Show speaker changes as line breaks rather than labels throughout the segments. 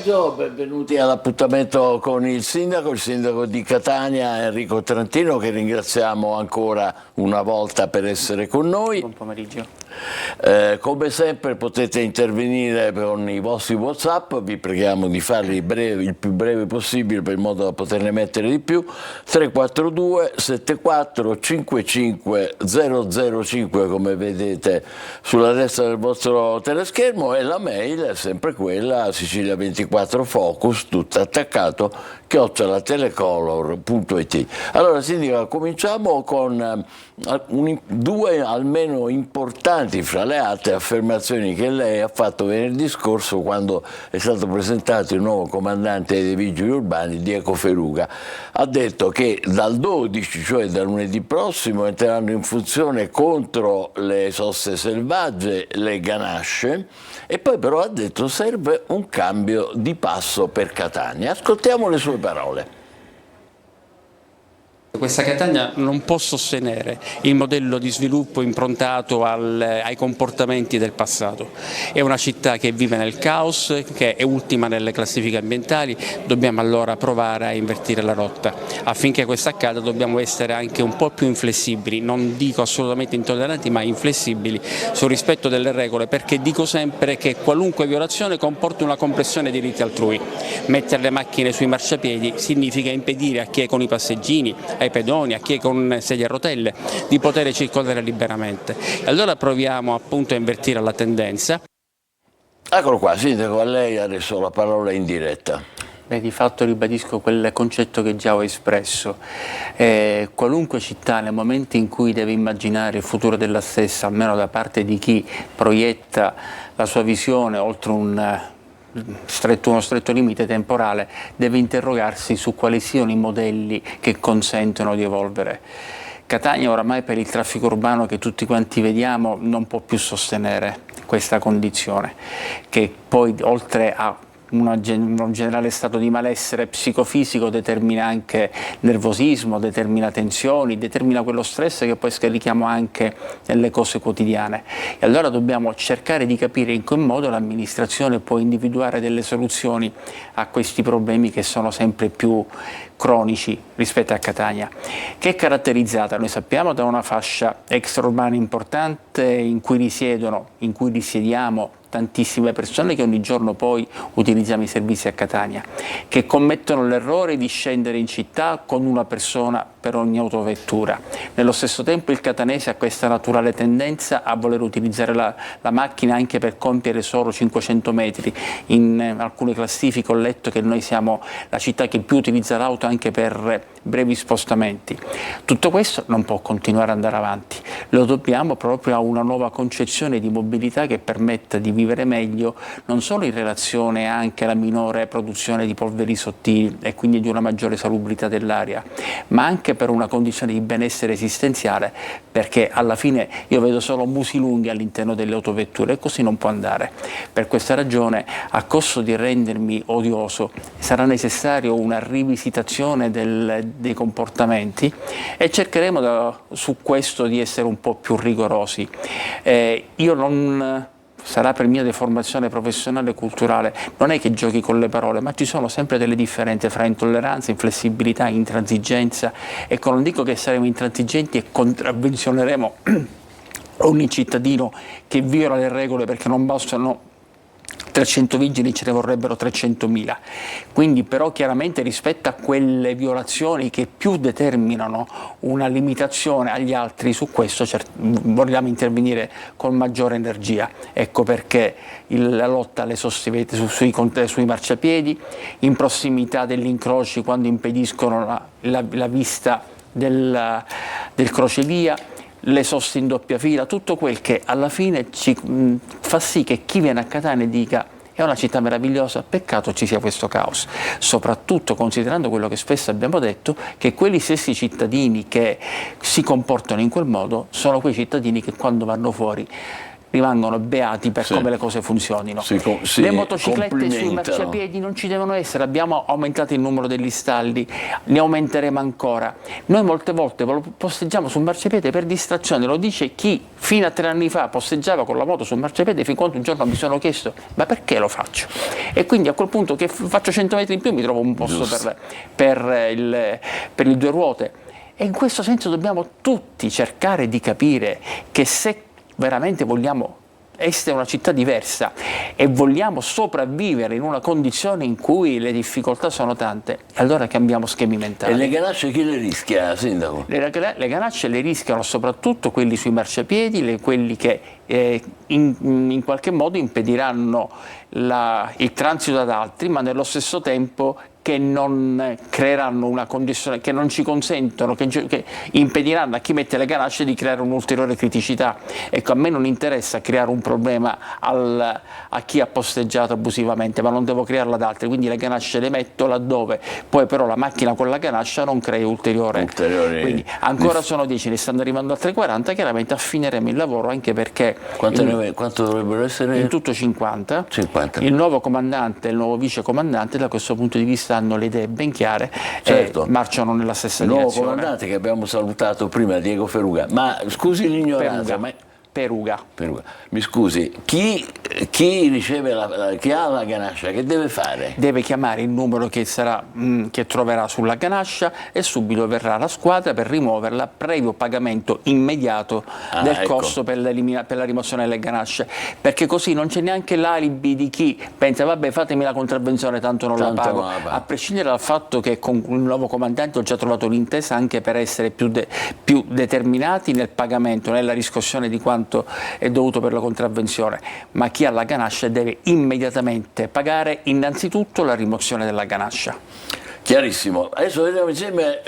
pomeriggio, benvenuti all'appuntamento con il sindaco di Catania, Enrico Trantino, che ringraziamo ancora una volta per essere con noi.
Buon pomeriggio.
Come sempre potete intervenire con i vostri WhatsApp, vi preghiamo di farli brevi, il più breve possibile per modo da poterne mettere di più. 342 74 55 005 come vedete sulla destra del vostro teleschermo, e la mail è sempre quella, Sicilia24Focus, tutto attaccato, @telecolor.it. Allora Sindaco, cominciamo con due almeno importanti fra le altre affermazioni che lei ha fatto venerdì scorso quando è stato presentato il nuovo comandante dei vigili urbani, Diego Feruga. Ha detto che dal 12, cioè da lunedì prossimo, entreranno in funzione contro le soste selvagge, le ganasce, e poi però ha detto serve un cambio di passo per Catania. Ascoltiamo le sue parole.
Questa Catania non può sostenere il modello di sviluppo improntato ai comportamenti del passato. È una città che vive nel caos, che è ultima nelle classifiche ambientali. Dobbiamo allora provare a invertire la rotta. Affinché questo accada dobbiamo essere anche un po' più inflessibili, non dico assolutamente intolleranti, ma inflessibili sul rispetto delle regole, perché dico sempre che qualunque violazione comporta una compressione dei diritti altrui. Mettere le macchine sui marciapiedi significa impedire a chi è con i passeggini, ai pedoni, a chi è con sedie a rotelle, di poter circolare liberamente. E allora proviamo appunto a invertire la tendenza.
Eccolo qua, Sindaco, a lei adesso la parola in diretta.
Di fatto ribadisco quel concetto che già ho espresso. Qualunque città nel momento in cui deve immaginare il futuro della stessa, almeno da parte di chi proietta la sua visione oltre uno stretto limite temporale, deve interrogarsi su quali siano i modelli che consentono di evolvere. Catania oramai, per il traffico urbano che tutti quanti vediamo, non può più sostenere questa condizione, che poi oltre a un generale stato di malessere psicofisico determina anche nervosismo, determina tensioni, determina quello stress che poi scarichiamo anche nelle cose quotidiane. E allora dobbiamo cercare di capire in che modo l'amministrazione può individuare delle soluzioni a questi problemi che sono sempre più cronici rispetto a Catania, che è caratterizzata, noi sappiamo, da una fascia extraurbana importante in cui risiediamo tantissime persone che ogni giorno poi utilizziamo i servizi a Catania, che commettono l'errore di scendere in città con una persona per ogni autovettura. Nello stesso tempo il catanese ha questa naturale tendenza a voler utilizzare la macchina anche per compiere solo 500 metri. In alcune classifiche ho letto che noi siamo la città che più utilizza l'auto anche per brevi spostamenti. Tutto questo non può continuare ad andare avanti, lo dobbiamo proprio a una nuova concezione di mobilità che permetta di vivere meglio, non solo in relazione anche alla minore produzione di polveri sottili e quindi di una maggiore salubrità dell'aria, ma anche per una condizione di benessere esistenziale, perché alla fine io vedo solo musi lunghi all'interno delle autovetture e così non può andare. Per questa ragione, a costo di rendermi odioso, sarà necessario una rivisitazione dei comportamenti e cercheremo su questo di essere un po' più rigorosi. Sarà per mia deformazione professionale e culturale, non è che giochi con le parole, ma ci sono sempre delle differenze fra intolleranza, inflessibilità, intransigenza. Ecco, non dico che saremo intransigenti e contravvenzioneremo ogni cittadino che viola le regole, perché non bastano 300 vigili, ce ne vorrebbero 300.000. Quindi però chiaramente rispetto a quelle violazioni che più determinano una limitazione agli altri, su questo vogliamo intervenire con maggiore energia. Ecco perché la lotta alle soste sui marciapiedi, in prossimità degli incroci quando impediscono la vista del crocevia, le soste in doppia fila, tutto quel che alla fine fa sì che chi viene a Catania dica: è una città meravigliosa, peccato ci sia questo caos, soprattutto considerando quello che spesso abbiamo detto, che quelli stessi cittadini che si comportano in quel modo sono quei cittadini che quando vanno fuori rimangono beati per come le cose funzionino. Le motociclette sui marciapiedi non ci devono essere, abbiamo aumentato il numero degli stalli, ne aumenteremo ancora. Noi molte volte posteggiamo sul marciapiede per distrazione, lo dice chi fino a 3 anni fa posteggiava con la moto sul marciapiede, fin quando un giorno mi sono chiesto ma perché lo faccio? E quindi a quel punto che faccio 100 metri in più mi trovo un posto per il 2 ruote. E in questo senso dobbiamo tutti cercare di capire che se veramente vogliamo essere una città diversa e vogliamo sopravvivere in una condizione in cui le difficoltà sono tante, allora cambiamo schemi mentali.
E le ganasce chi le rischia, Sindaco?
Le ganasce le rischiano soprattutto quelli sui marciapiedi, quelli che in qualche modo impediranno il transito ad altri, ma nello stesso tempo che non creeranno una condizione, che non ci consentono, che impediranno a chi mette le ganasce di creare un'ulteriore criticità. Ecco, a me non interessa creare un problema a chi ha posteggiato abusivamente, ma non devo crearla ad altri, quindi le ganasce le metto laddove poi però la macchina con la ganascia non crea ulteriori. Quindi ancora sono 10, ne stanno arrivando altre 40, chiaramente affineremo il lavoro, anche perché
quanto dovrebbero essere?
In tutto 50.
50.
Il nuovo comandante e il nuovo vice comandante da questo punto di vista hanno le idee ben chiare,
certo,
e marciano nella stessa direzione.
Il nuovo comandante che abbiamo salutato prima, Diego Feruga, ma scusi l'ignoranza,
Peruga.
Mi scusi, chi riceve chi ha la ganascia, che deve fare?
Deve chiamare il numero che troverà sulla ganascia e subito verrà la squadra per rimuoverla, previo pagamento immediato del costo per la rimozione delle ganasce, perché così non c'è neanche l'alibi di chi pensa vabbè fatemi la contravvenzione tanto non la pago, a prescindere dal fatto che con il nuovo comandante ho già trovato l'intesa anche per essere più determinati nel pagamento, nella riscossione di quanto è dovuto per la contravvenzione, ma chi ha la ganascia deve immediatamente pagare innanzitutto la rimozione della ganascia.
Chiarissimo. Adesso vediamo insieme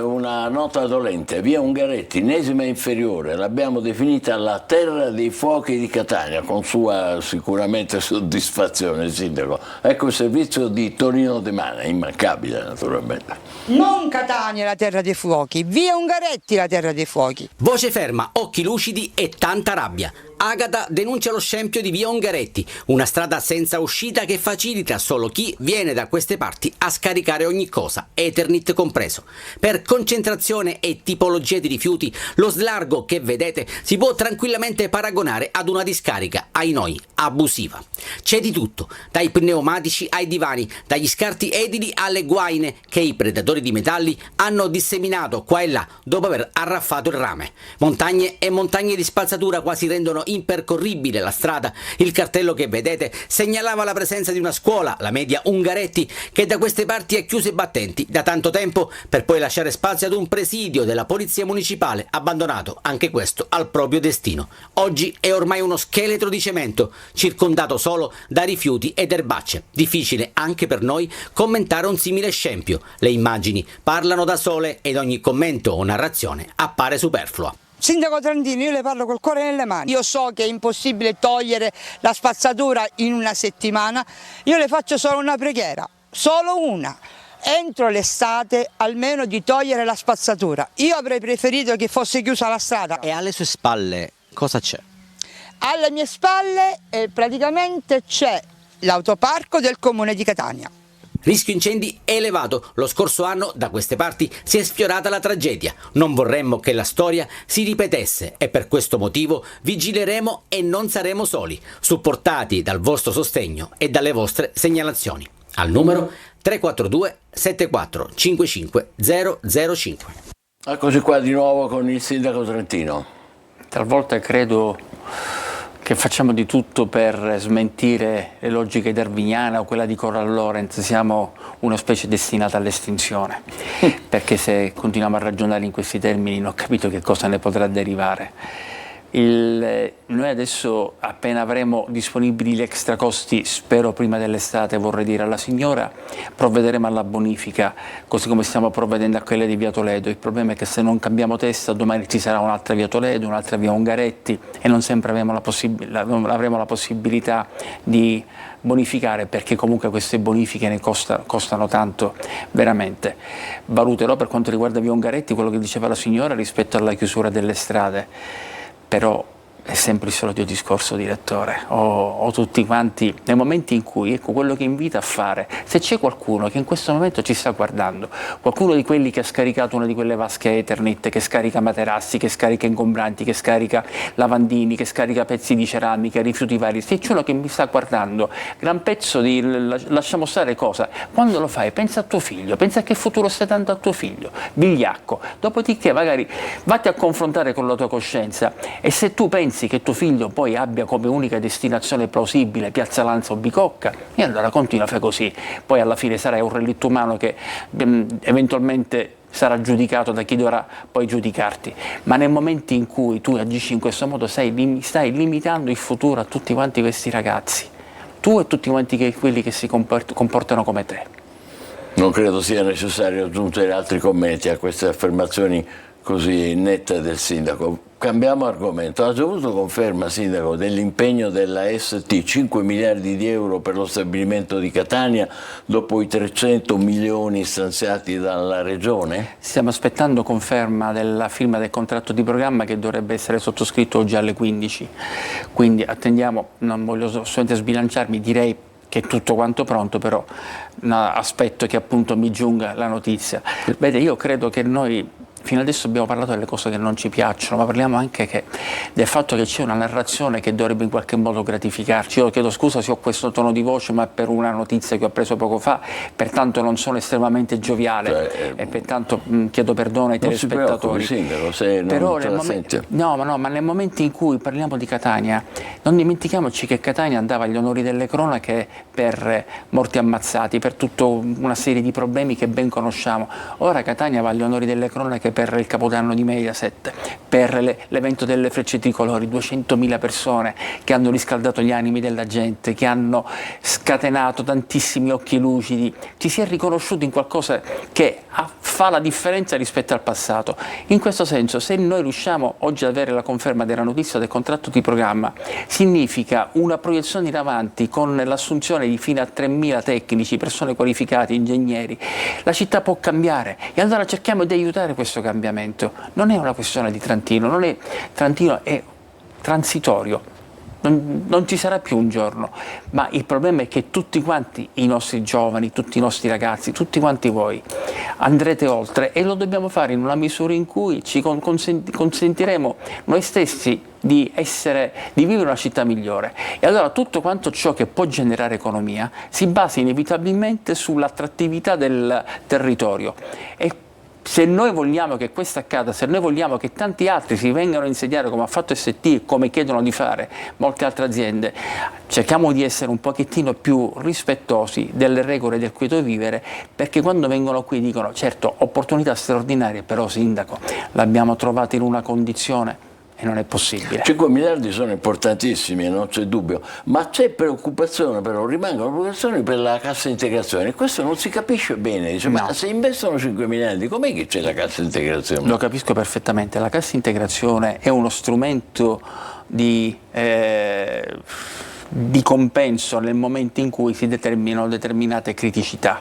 una nota dolente. Via Ungaretti, Nesima Inferiore, l'abbiamo definita la terra dei fuochi di Catania, con sua sicuramente soddisfazione, Sindaco. Ecco il servizio di Tonino De Mana, immancabile naturalmente.
Non Catania la terra dei fuochi, via Ungaretti la terra dei fuochi.
Voce ferma, occhi lucidi e tanta rabbia. Agata denuncia lo scempio di via Ungaretti, una strada senza uscita che facilita solo chi viene da queste parti a scaricare ogni cosa, Eternit compreso. Per concentrazione e tipologie di rifiuti, lo slargo che vedete si può tranquillamente paragonare ad una discarica, ai noi, abusiva. C'è di tutto, dai pneumatici ai divani, dagli scarti edili alle guaine che i predatori di metalli hanno disseminato qua e là dopo aver arraffato il rame. Montagne e montagne di spazzatura quasi rendono impercorribile la strada. Il cartello che vedete segnalava la presenza di una scuola, la media Ungaretti, che da queste parti è chiusa ai battenti da tanto tempo, per poi lasciare spazio ad un presidio della polizia municipale abbandonato anche questo al proprio destino. Oggi è ormai uno scheletro di cemento circondato solo da rifiuti ed erbacce. Difficile anche per noi commentare un simile scempio. Le immagini parlano da sole ed ogni commento o narrazione appare superflua.
Sindaco Trantino, io le parlo col cuore nelle mani. Io so che è impossibile togliere la spazzatura in una settimana, io le faccio solo una preghiera, solo una. Entro l'estate almeno di togliere la spazzatura. Io avrei preferito che fosse chiusa la strada.
E alle sue spalle cosa c'è?
Alle mie spalle praticamente c'è l'autoparco del comune di Catania.
Rischio incendi elevato. Lo scorso anno da queste parti si è sfiorata la tragedia. Non vorremmo che la storia si ripetesse e per questo motivo vigileremo e non saremo soli, supportati dal vostro sostegno e dalle vostre segnalazioni. Al numero 342 74 55 005.
Eccoci qua di nuovo con il Sindaco Trentino.
Talvolta credo che facciamo di tutto per smentire le logiche darwiniane o quella di Coral Lorenz, siamo una specie destinata all'estinzione, perché se continuiamo a ragionare in questi termini non ho capito che cosa ne potrà derivare. Noi adesso, appena avremo disponibili gli extracosti, spero prima dell'estate, vorrei dire alla signora, provvederemo alla bonifica, così come stiamo provvedendo a quelle di via Toledo. Il problema è che se non cambiamo testa, domani ci sarà un'altra via Toledo, un'altra via Ungaretti e non sempre avremo la possibilità di bonificare, perché comunque queste bonifiche ne costano tanto veramente. Valuterò per quanto riguarda via Ungaretti quello che diceva la signora rispetto alla chiusura delle strade. Però È sempre il solito discorso, direttore, o tutti quanti, nei momenti in cui, ecco, quello che invita a fare, se c'è qualcuno che in questo momento ci sta guardando, qualcuno di quelli che ha scaricato una di quelle vasche Eternit, che scarica materassi, che scarica ingombranti, che scarica lavandini, che scarica pezzi di ceramica, rifiuti vari, se c'è uno che mi sta guardando, gran pezzo di, lasciamo stare cosa, quando lo fai pensa a tuo figlio, pensa a che futuro stai dando a tuo figlio, vigliacco, dopodiché magari vatti a confrontare con la tua coscienza e se tu pensi che tuo figlio poi abbia come unica destinazione plausibile Piazza Lanza o Bicocca, e allora continua a fare così, poi alla fine sarai un relitto umano che eventualmente sarà giudicato da chi dovrà poi giudicarti, ma nel momento in cui tu agisci in questo modo stai limitando il futuro a tutti quanti questi ragazzi, tu e tutti quanti quelli che si comportano come te.
Non credo sia necessario aggiungere altri commenti a queste affermazioni così nette del sindaco. Cambiamo argomento. Ha già avuto conferma, sindaco, dell'impegno della ST 5 miliardi di euro per lo stabilimento di Catania dopo i 300 milioni stanziati dalla Regione?
Stiamo aspettando conferma della firma del contratto di programma che dovrebbe essere sottoscritto oggi alle 15, quindi attendiamo, non voglio solamente sbilanciarmi, direi che è tutto quanto pronto, però aspetto che appunto mi giunga la notizia. Vede, io credo che noi fino adesso abbiamo parlato delle cose che non ci piacciono, ma parliamo anche del fatto che c'è una narrazione che dovrebbe in qualche modo gratificarci. Io chiedo scusa se ho questo tono di voce, ma per una notizia che ho preso poco fa, pertanto non sono estremamente gioviale e pertanto chiedo perdono ai telespettatori.
Sindaco, se non
però
ce la senti.
ma nel momento in cui parliamo di Catania, non dimentichiamoci che Catania andava agli onori delle cronache per morti ammazzati, per tutta una serie di problemi che ben conosciamo. Ora Catania va agli onori delle cronache per il Capodanno di Mediaset, per l'evento delle Frecce Tricolori, 200.000 persone che hanno riscaldato gli animi della gente, che hanno scatenato tantissimi occhi lucidi. Ci si è riconosciuti in qualcosa che fa la differenza rispetto al passato. In questo senso, se noi riusciamo oggi ad avere la conferma della notizia del contratto di programma, significa una proiezione in avanti con l'assunzione di fino a 3.000 tecnici, persone qualificate, ingegneri. La città può cambiare e allora cerchiamo di aiutare questo cambiamento. Non è una questione di Trantino, Trantino è transitorio, non ci sarà più un giorno, ma il problema è che tutti quanti i nostri giovani, tutti i nostri ragazzi, tutti quanti voi andrete oltre e lo dobbiamo fare in una misura in cui ci consentiremo noi stessi di vivere una città migliore. E allora tutto quanto ciò che può generare economia si basa inevitabilmente sull'attrattività del territorio. E se noi vogliamo che questo accada, se noi vogliamo che tanti altri si vengano a insediare come ha fatto ST e come chiedono di fare molte altre aziende, cerchiamo di essere un pochettino più rispettosi delle regole del quieto vivere, perché quando vengono qui dicono certo opportunità straordinarie, però sindaco l'abbiamo trovata in una condizione e non è possibile.
5 miliardi sono importantissimi, non c'è dubbio, ma c'è preoccupazione, però rimangono preoccupazioni per la cassa integrazione. Questo non si capisce bene, dice, ma se investono 5 miliardi, com'è che c'è la cassa integrazione?
Lo capisco perfettamente, la cassa integrazione è uno strumento di compenso nel momento in cui si determinano determinate criticità.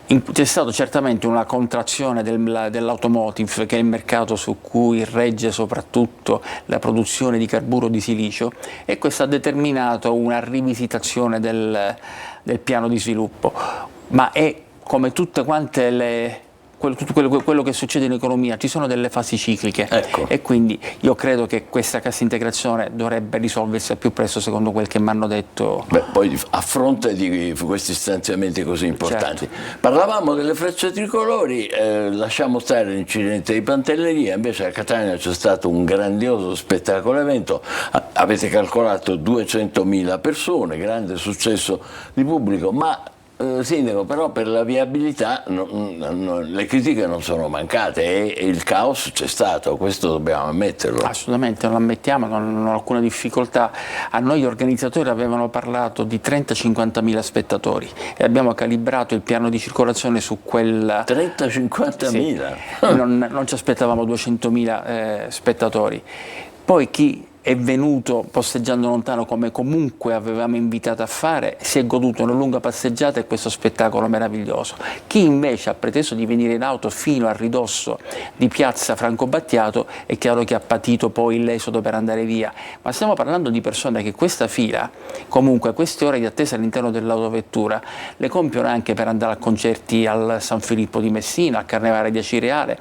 C'è stata certamente una contrazione dell'automotive, che è il mercato su cui regge soprattutto la produzione di carburo di silicio, e questo ha determinato una rivisitazione del piano di sviluppo, ma è come tutte quante tutto quello che succede in economia, ci sono delle fasi cicliche,
ecco.
E quindi io credo che questa cassa integrazione dovrebbe risolversi al più presto, secondo quel che mi hanno detto.
Beh, poi a fronte di questi stanziamenti così importanti.
Certo.
Parlavamo delle Frecce Tricolori, lasciamo stare l'incidente di Pantelleria, invece a Catania c'è stato un grandioso spettacolo evento, avete calcolato 200.000 persone, grande successo di pubblico, ma sindaco, però per la viabilità le critiche non sono mancate e il caos c'è stato, questo dobbiamo ammetterlo.
Assolutamente, non lo ammettiamo, non ho alcuna difficoltà. A noi gli organizzatori avevano parlato di 30-50.000 spettatori e abbiamo calibrato il piano di circolazione su quel...
30-50.000?
Sì. Non ci aspettavamo 200.000 spettatori. Poi chi è venuto posteggiando lontano come comunque avevamo invitato a fare, si è goduto una lunga passeggiata e questo spettacolo meraviglioso. Chi invece ha preteso di venire in auto fino al ridosso di piazza Franco Battiato è chiaro che ha patito poi l'esodo per andare via, ma stiamo parlando di persone che questa fila, comunque queste ore di attesa all'interno dell'autovettura, le compiono anche per andare a concerti al San Filippo di Messina, al Carnevale di Acireale,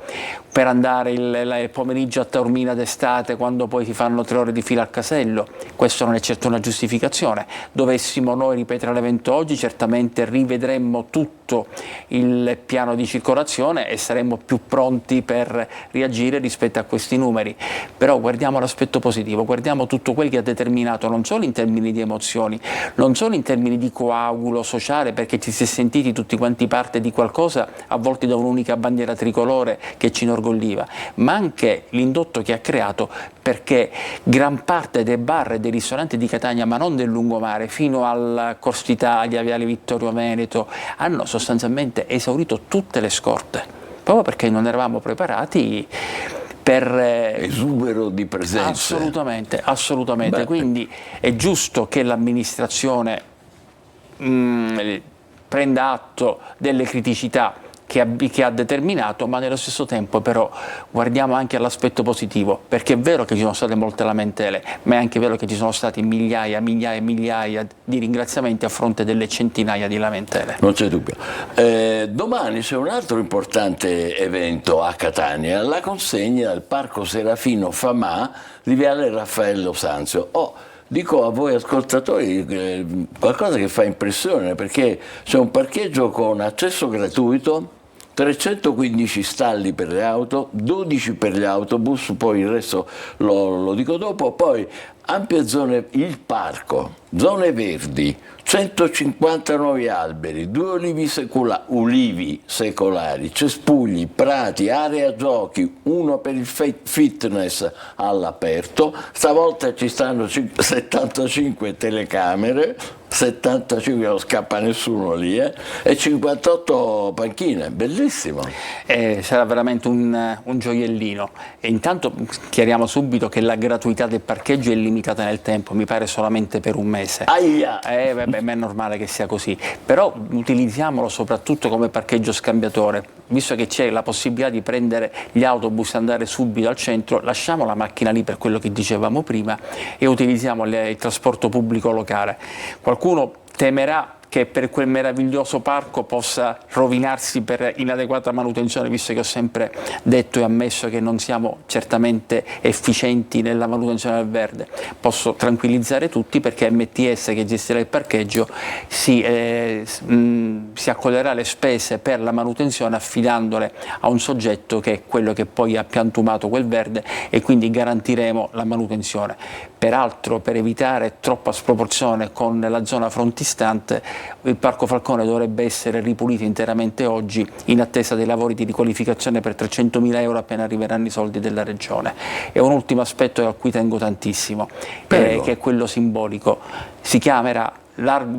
per andare il pomeriggio a Taormina d'estate quando poi si fanno 3 ore di fila al casello. Questo non è certo una giustificazione. Dovessimo noi ripetere l'evento oggi, certamente rivedremmo tutto il piano di circolazione e saremmo più pronti per reagire rispetto a questi numeri. Però guardiamo l'aspetto positivo, guardiamo tutto quel che ha determinato, non solo in termini di emozioni, non solo in termini di coagulo sociale, perché ci si è sentiti tutti quanti parte di qualcosa avvolti da un'unica bandiera tricolore che ci inorgogliva, ma anche l'indotto che ha creato, perché gran parte dei bar e dei ristoranti di Catania, ma non del lungomare, fino al Corso Italia, Viale Vittorio Veneto, hanno sostanzialmente esaurito tutte le scorte, proprio perché non eravamo preparati per
esubero di presenze.
Assolutamente, assolutamente. Beh, quindi è giusto che l'amministrazione prenda atto delle criticità che ha determinato, ma nello stesso tempo però guardiamo anche all'aspetto positivo, perché è vero che ci sono state molte lamentele, ma è anche vero che ci sono stati migliaia e migliaia di ringraziamenti a fronte delle centinaia di lamentele.
Non c'è dubbio. Domani c'è un altro importante evento a Catania, la consegna al Parco Serafino Famà di Viale Raffaello Sanzio. Dico a voi ascoltatori qualcosa che fa impressione, perché c'è un parcheggio con accesso gratuito, 315 stalli per le auto, 12 per gli autobus, poi il resto lo dico dopo, poi ampie zone, il parco, zone verdi, 150 nuovi alberi, 2 ulivi secolari, cespugli, prati, area giochi, uno per il fitness all'aperto, stavolta ci stanno 75 telecamere, 75 non scappa nessuno lì, e 58 panchine, bellissimo.
Sarà veramente un gioiellino. E intanto chiariamo subito che la gratuità del parcheggio è limitata nel tempo, mi pare solamente per un mese.
Aia!
Ma è normale che sia così, però utilizziamolo soprattutto come parcheggio scambiatore, visto che c'è la possibilità di prendere gli autobus e andare subito al centro, lasciamo la macchina lì per quello che dicevamo prima e utilizziamo il trasporto pubblico locale. Qualcuno temerà che per quel meraviglioso parco possa rovinarsi per inadeguata manutenzione, visto che ho sempre detto e ammesso che non siamo certamente efficienti nella manutenzione del verde. Posso tranquillizzare tutti, perché MTS, che gestirà il parcheggio, si accoderà alle spese per la manutenzione affidandole a un soggetto che è quello che poi ha piantumato quel verde, e quindi garantiremo la manutenzione. Peraltro, per evitare troppa sproporzione con la zona frontistante, il Parco Falcone dovrebbe essere ripulito interamente oggi, in attesa dei lavori di riqualificazione per 300.000 euro appena arriveranno i soldi della Regione. E un ultimo aspetto a cui tengo tantissimo, che è quello simbolico. Si chiamerà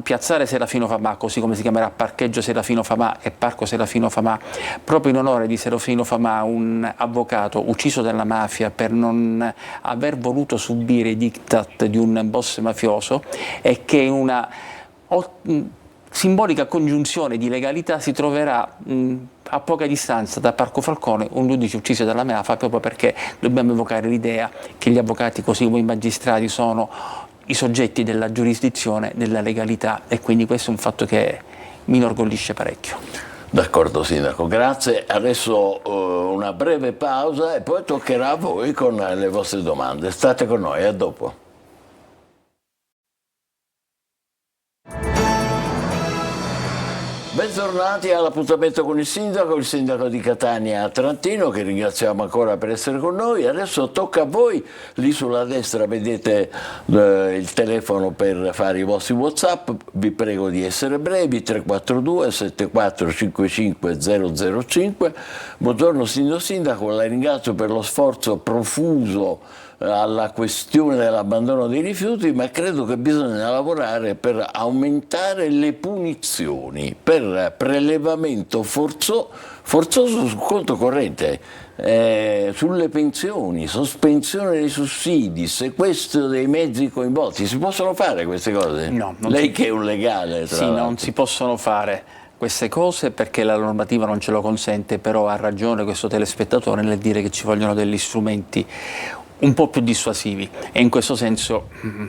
Piazzale Serafino Famà, così come si chiamerà Parcheggio Serafino Famà e Parco Serafino Famà, proprio in onore di Serafino Famà, un avvocato ucciso dalla mafia per non aver voluto subire i diktat di un boss mafioso, e che in una simbolica congiunzione di legalità si troverà a poca distanza da Parco Falcone un giudice ucciso dalla mafia, proprio perché dobbiamo evocare l'idea che gli avvocati, così come i magistrati, sono i soggetti della giurisdizione, della legalità, e quindi questo è un fatto che mi inorgoglisce parecchio.
D'accordo Sindaco, grazie. Adesso una breve pausa e poi toccherà a voi con le vostre domande. State con noi, a dopo. Bentornati all'appuntamento con il sindaco di Catania Trantino, che ringraziamo ancora per essere con noi. Adesso tocca a voi, lì sulla destra vedete il telefono per fare i vostri WhatsApp, vi prego di essere brevi, 342 7455 005. Buongiorno sindaco, la ringrazio per lo sforzo profuso alla questione dell'abbandono dei rifiuti, ma credo che bisogna lavorare per aumentare le punizioni per prelevamento forzoso sul conto corrente. sulle pensioni, sospensione dei sussidi, sequestro dei mezzi coinvolti. Si possono fare queste cose?
No.
Lei che è un legale, tra
Sì,
l'altro.
non si possono fare queste cose perché la normativa non ce lo consente, però ha ragione questo telespettatore nel dire che ci vogliono degli strumenti un po' più dissuasivi, e in questo senso,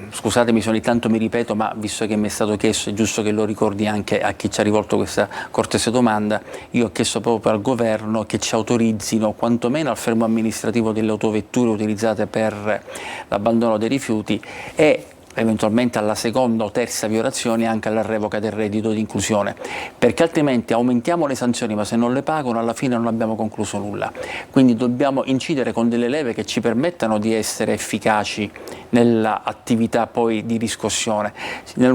scusatemi se ogni tanto mi ripeto, ma visto che mi è stato chiesto, è giusto che lo ricordi anche a chi ci ha rivolto questa cortese domanda, io ho chiesto proprio al governo che ci autorizzino quantomeno al fermo amministrativo delle autovetture utilizzate per l'abbandono dei rifiuti e eventualmente alla seconda o terza violazione anche alla revoca del reddito di inclusione, perché altrimenti aumentiamo le sanzioni ma se non le pagano alla fine non abbiamo concluso nulla. Quindi dobbiamo incidere con delle leve che ci permettano di essere efficaci nell'attività poi di riscossione.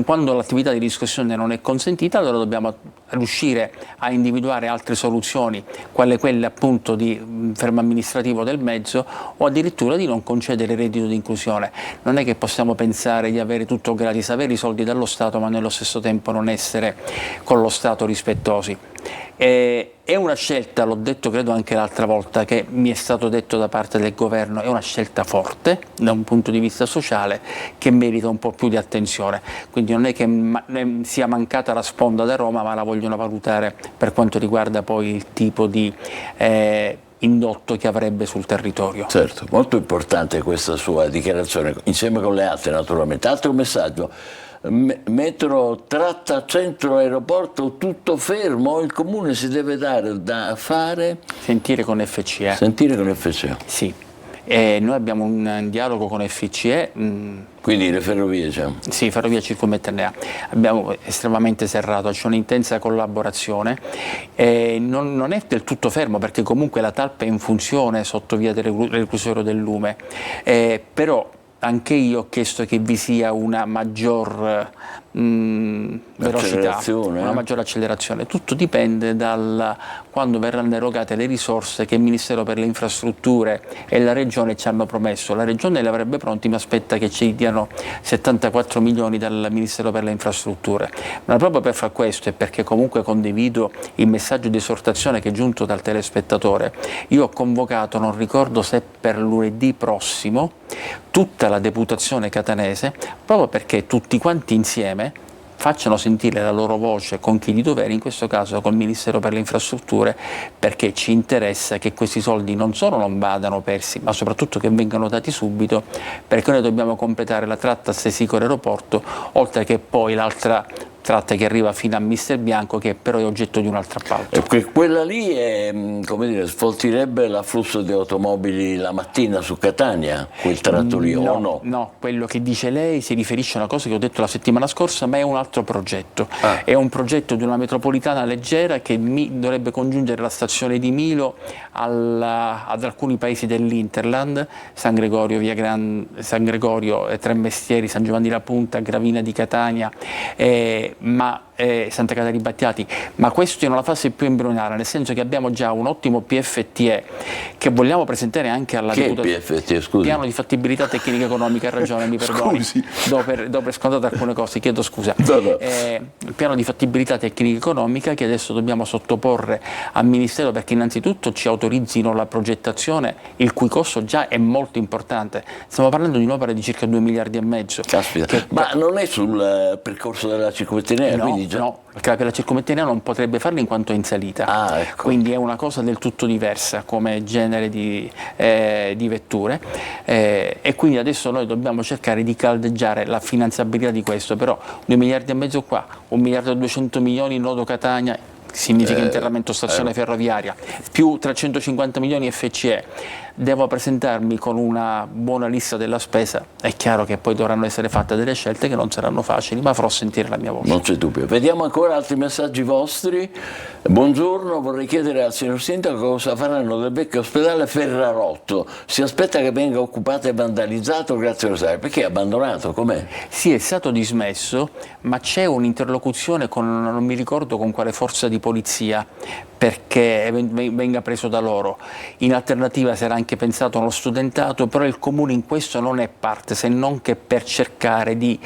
Quando l'attività di riscossione non è consentita, allora dobbiamo riuscire a individuare altre soluzioni, quelle appunto di fermo amministrativo del mezzo o addirittura di non concedere il reddito di inclusione. Non è che possiamo pensare di avere tutto gratis, avere i soldi dallo Stato ma nello stesso tempo non essere con lo Stato rispettosi. È una scelta, l'ho detto credo anche l'altra volta, che mi è stato detto da parte del governo, è una scelta forte da un punto di vista sociale che merita un po' più di attenzione, quindi non è che sia mancata la sponda da Roma, ma la vogliono valutare per quanto riguarda poi il tipo di indotto che avrebbe sul territorio.
Certo, molto importante questa sua dichiarazione, insieme con le altre naturalmente. Altro messaggio, metro tratta centro aeroporto tutto fermo, il comune si deve dare da fare?
Sentire con FCE.
Sentire con FCE.
Sì, noi abbiamo un dialogo con FCE.
Quindi le ferrovie, diciamo.
Sì, Ferrovia Circumeternea. Abbiamo estremamente serrato, c'è un'intensa collaborazione. Non è del tutto fermo perché comunque la TAP è in funzione sotto via del reclusorio del Lume, però anche io ho chiesto che vi sia una maggior velocità, una maggiore accelerazione. Tutto dipende da quando verranno erogate le risorse che il Ministero per le Infrastrutture e la Regione ci hanno promesso. La Regione le avrebbe pronti, ma aspetta che ci diano 74 milioni dal Ministero per le Infrastrutture. Ma proprio per far questo e perché comunque condivido il messaggio di esortazione che è giunto dal telespettatore, io ho convocato, non ricordo se per lunedì prossimo, tutta la deputazione catanese, proprio perché tutti quanti insieme facciano sentire la loro voce con chi di dovere, in questo caso col Ministero per le Infrastrutture, perché ci interessa che questi soldi non solo non vadano persi, ma soprattutto che vengano dati subito, perché noi dobbiamo completare la tratta Stesico Aeroporto, oltre che poi l'altra tratta che arriva fino a Mister Bianco, che però è oggetto di un altro appalto.
Quella lì è, come dire, sfoltirebbe l'afflusso di automobili la mattina su Catania, quel tratto lì,
no,
o no?
No, quello che dice lei si riferisce a una cosa che ho detto la settimana scorsa, ma è un altro progetto. È un progetto di una metropolitana leggera che dovrebbe congiungere la stazione di Milo ad alcuni paesi dell'Interland, San Gregorio, San Gregorio, Tremestieri, San Giovanni la Punta, Gravina di Catania, Santa Caterina di Battiati, ma questo è una fase più embrionale, nel senso che abbiamo già un ottimo PFTE che vogliamo presentare anche alla deputazione.
Che PFTE, scusi?
Piano di fattibilità tecnica economica, ha ragione, mi perdoni.
Scusi.
Do per scontato alcune cose, chiedo scusa.
No.
Il piano di fattibilità tecnica economica che adesso dobbiamo sottoporre al Ministero perché innanzitutto ci autorizzino la progettazione, il cui costo già è molto importante. Stiamo parlando di un'opera di circa 2 miliardi e mezzo.
Caspita, ma non è sul percorso della circumeternea?
No,
Quindi già...
no, perché la circumeternea non potrebbe farlo in quanto è in salita,
ecco.
Quindi è una cosa del tutto diversa come genere di vetture, e quindi adesso noi dobbiamo cercare di caldeggiare la finanziabilità di questo, però 2 miliardi e mezzo qua, 1 miliardo e 200 milioni in nodo Catania, significa interramento stazione ferroviaria, più 350 milioni FCE. Devo presentarmi con una buona lista della spesa, è chiaro che poi dovranno essere fatte delle scelte che non saranno facili, ma farò sentire la mia voce.
Non c'è dubbio. Vediamo ancora altri messaggi vostri. Buongiorno, vorrei chiedere al signor Sindaco cosa faranno del vecchio ospedale Ferrarotto. Si aspetta che venga occupato e vandalizzato? Grazie Rosario. Perché è abbandonato? Com'è?
Sì, è stato dismesso, ma c'è un'interlocuzione con, non mi ricordo con quale forza di polizia, perché venga preso da loro. In alternativa sarà anche pensato nello studentato, però il Comune in questo non è parte, se non che per cercare di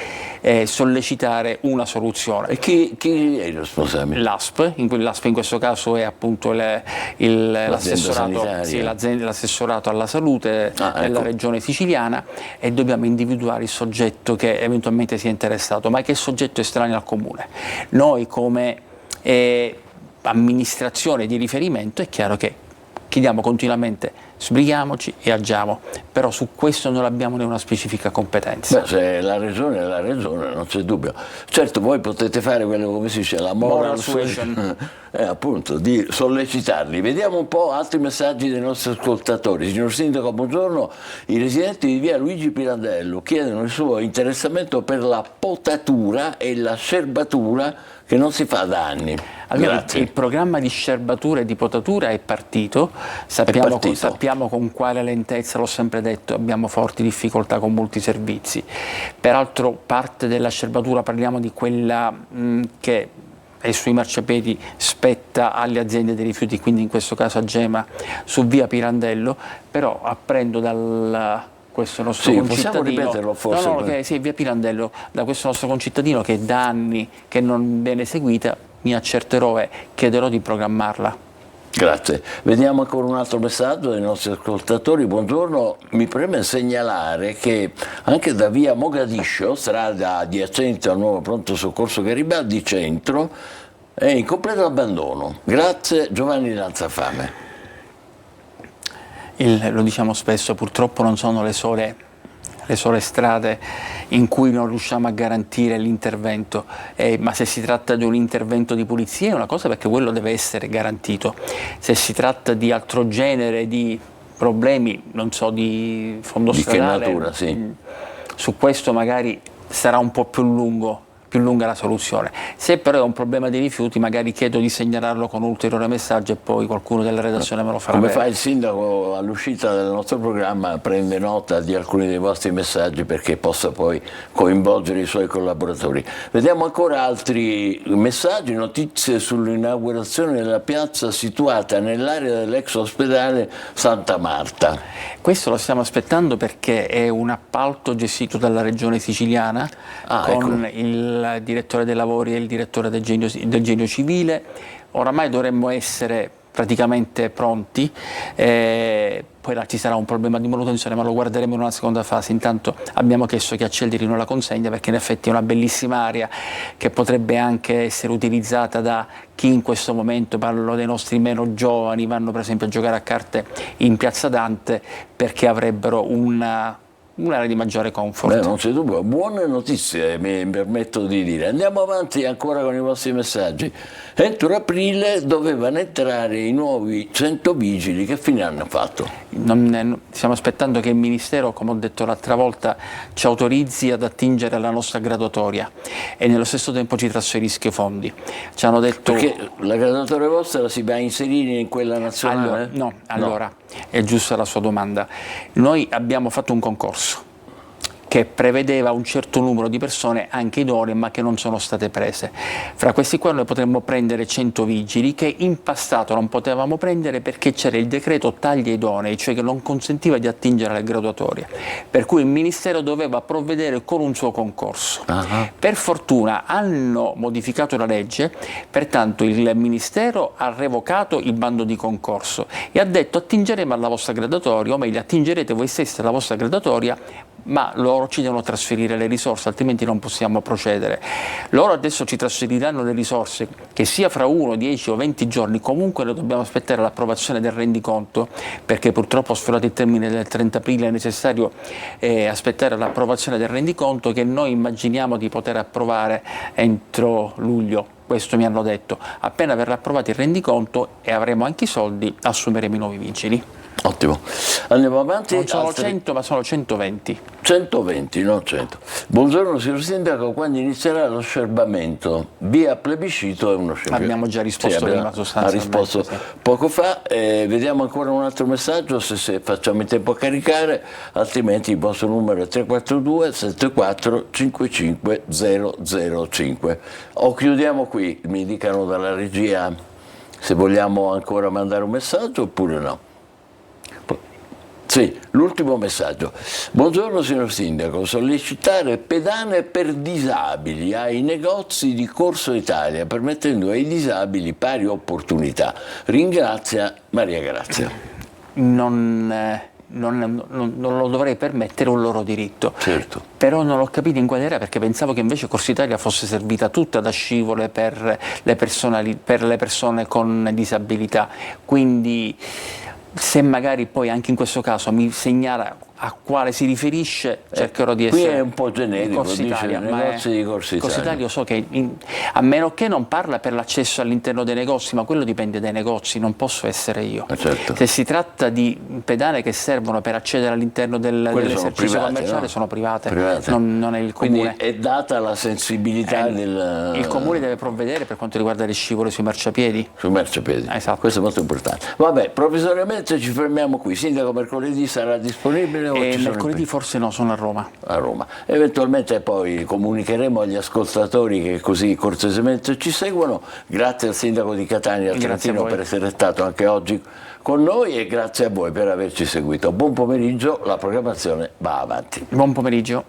sollecitare una soluzione.
E chi è il responsabile?
L'ASP in questo caso è appunto l'assessorato alla salute della regione siciliana, e dobbiamo individuare il soggetto che eventualmente sia interessato, ma che soggetto estraneo al Comune. Noi come amministrazione di riferimento è chiaro che chiediamo continuamente sbrighiamoci e agiamo, però su questo non abbiamo né una specifica competenza.
Beh, se la regione è la regione, non c'è dubbio. Certo, voi potete fare quello, come si dice, la moral suasion, appunto, di sollecitarli. Vediamo un po' altri messaggi dei nostri ascoltatori. Signor Sindaco, buongiorno. I residenti di via Luigi Pirandello chiedono il suo interessamento per la potatura e la scerbatura che non si fa da anni.
Allora, il programma di scerbatura e di potatura è partito, sappiamo con quale lentezza, l'ho sempre detto, abbiamo forti difficoltà con molti servizi. Peraltro parte della scerbatura, parliamo di quella che è sui marciapiedi, spetta alle aziende dei rifiuti, quindi in questo caso a Gema su via Pirandello, però apprendo questo nostro concittadino,
possiamo ripeterlo forse?
Sì, via Pirandello, da questo nostro concittadino che da anni che non viene seguita, mi accerterò e chiederò di programmarla.
Grazie. Vediamo ancora un altro messaggio dei nostri ascoltatori. Buongiorno, mi preme segnalare che anche da via Mogadiscio, strada adiacente al nuovo pronto soccorso Garibaldi Centro, è in completo abbandono. Grazie, Giovanni Lanzafame.
Lo diciamo spesso, purtroppo non sono le sole strade in cui non riusciamo a garantire l'intervento, ma se si tratta di un intervento di pulizia è una cosa, perché quello deve essere garantito. Se si tratta di altro genere di problemi, non so, di fondo stradale,
che natura, sì.
Su questo magari sarà un po' più lunga la soluzione. Se però è un problema di rifiuti, magari chiedo di segnalarlo con un ulteriore messaggio e poi qualcuno della redazione me lo farà.
Come fa il sindaco all'uscita del nostro programma, prende nota di alcuni dei vostri messaggi perché possa poi coinvolgere i suoi collaboratori. Vediamo ancora altri messaggi, notizie sull'inaugurazione della piazza situata nell'area dell'ex ospedale Santa Marta.
Questo lo stiamo aspettando perché è un appalto gestito dalla regione siciliana con il direttore dei lavori e il direttore del genio civile. Oramai dovremmo essere praticamente pronti, poi là ci sarà un problema di manutenzione, ma lo guarderemo in una seconda fase. Intanto abbiamo chiesto che accelerino la consegna, perché in effetti è una bellissima area che potrebbe anche essere utilizzata da chi in questo momento, parlo dei nostri meno giovani, vanno per esempio a giocare a carte in Piazza Dante, perché avrebbero un'area di maggiore comfort.
Non c'è dubbio, buone notizie, mi permetto di dire. Andiamo avanti ancora con i vostri messaggi. Entro aprile dovevano entrare i nuovi 100 vigili, che fine hanno fatto?
Stiamo aspettando che il Ministero, come ho detto l'altra volta, ci autorizzi ad attingere alla nostra graduatoria e nello stesso tempo ci trasferisca i fondi. Ci hanno detto...
Perché la graduatoria vostra si va a inserire in quella nazionale?
Allora, è giusta la sua domanda. Noi abbiamo fatto un concorso che prevedeva un certo numero di persone anche idonee, ma che non sono state prese. Fra questi qua noi potremmo prendere 100 vigili che in passato non potevamo prendere perché c'era il decreto taglia idonei, cioè che non consentiva di attingere alle graduatorie, per cui il Ministero doveva provvedere con un suo concorso. Per fortuna hanno modificato la legge, pertanto il Ministero ha revocato il bando di concorso e ha detto attingeremo alla vostra graduatoria, o meglio attingerete voi stessi alla vostra graduatoria, ma loro ci devono trasferire le risorse, altrimenti non possiamo procedere. Loro adesso ci trasferiranno le risorse, che sia fra 1, 10 o 20 giorni, comunque noi dobbiamo aspettare l'approvazione del rendiconto, perché purtroppo sforato il termine del 30 aprile è necessario aspettare l'approvazione del rendiconto, che noi immaginiamo di poter approvare entro luglio. Questo mi hanno detto. Appena verrà approvato il rendiconto e avremo anche i soldi, assumeremo i nuovi vigili.
Ottimo. Andiamo avanti.
Non sono 100, ma sono 120.
120, non 100. Buongiorno signor Sindaco, quando inizierà lo scerbamento? Via plebiscito è uno scerbamento?
Abbiamo già risposto prima, sostanzialmente.
Ha risposto poco fa. Vediamo ancora un altro messaggio, se facciamo in tempo a caricare, altrimenti il vostro numero è 342 74 55 005. O chiudiamo qui, mi dicano dalla regia se vogliamo ancora mandare un messaggio oppure no. Sì, l'ultimo messaggio. Buongiorno signor Sindaco, sollecitare pedane per disabili ai negozi di Corso Italia, permettendo ai disabili pari opportunità. Ringrazia Maria Grazia.
Non lo dovrei permettere, un loro diritto.
Certo.
Però non l'ho capito in quale era, perché pensavo che invece Corso Italia fosse servita tutta da scivole per le persone con disabilità. Quindi se magari poi anche in questo caso mi segnala a quale si riferisce, cercherò di essere...
Qui è un po' generico,
Corso
dice
Italia,
negozi di Corso Italia.
Corso Italia io so che, a meno che non parla per l'accesso all'interno dei negozi, ma quello dipende dai negozi, non posso essere io.
Certo.
Se si tratta di pedane che servono per accedere all'interno dell'esercizio commerciale, no? Sono private. Non è il comune.
Quindi è data la sensibilità del...
Il comune deve provvedere per quanto riguarda le scivole sui marciapiedi.
Sui marciapiedi,
esatto.
Questo è molto importante. Vabbè, provvisoriamente ci fermiamo qui. Sindaco, mercoledì sarà disponibile?
Mercoledì forse no, sono a Roma.
A Roma. Eventualmente poi comunicheremo agli ascoltatori che così cortesemente ci seguono. Grazie al Sindaco di Catania, al Trentino, per essere stato anche oggi con noi, e grazie a voi per averci seguito. Buon pomeriggio, la programmazione va avanti.
Buon pomeriggio.